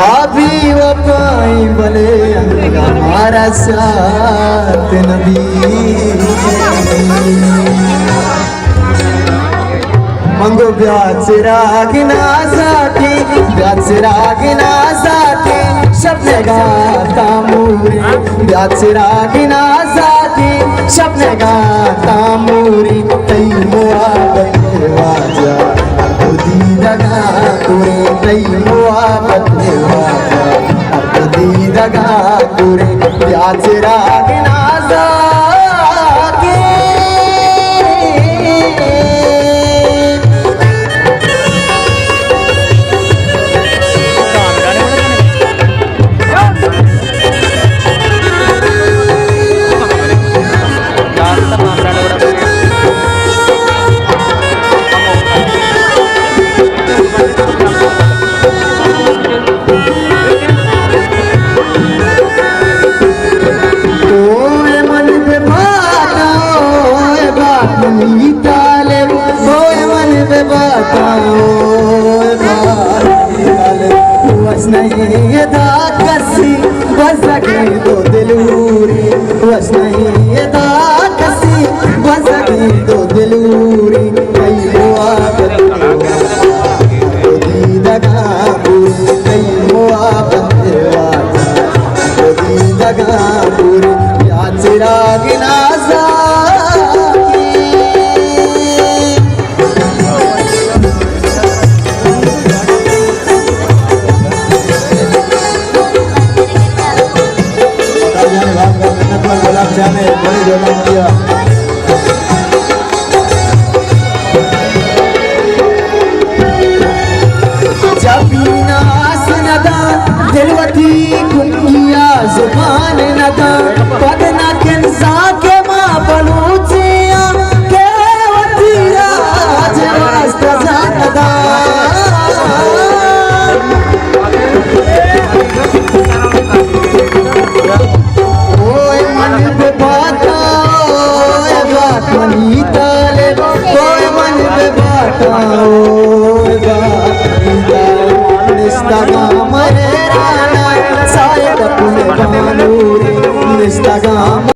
अभी वफाई बने हमारा साथ नबी मंगो ब्याचरागिनासाठी स्वप्न गाता मोरे ब्याचरागिनासाठी स्वप्न गाता मोरे तै मोहब्बत वाजा खुदी दगा कुरे तै मोहब्बत वाजा खुदी दगा कुरे ब्याचरागिनासाठी नहीं था कसी बस सके तो दिलूरी बस नहीं था कसी बस सके तो दिलूरी कई मुआबत खुदी दगा पूरी कई मुआबत खुदी दगा पूरी या चिरागिना जाने बड़ी जगह दिया जबीना सनदा दिलवती कुंगिया जुबान नदा पदना किंसा के मां बलूचिया के वती राज रास्ता जानदा निस्ता गाम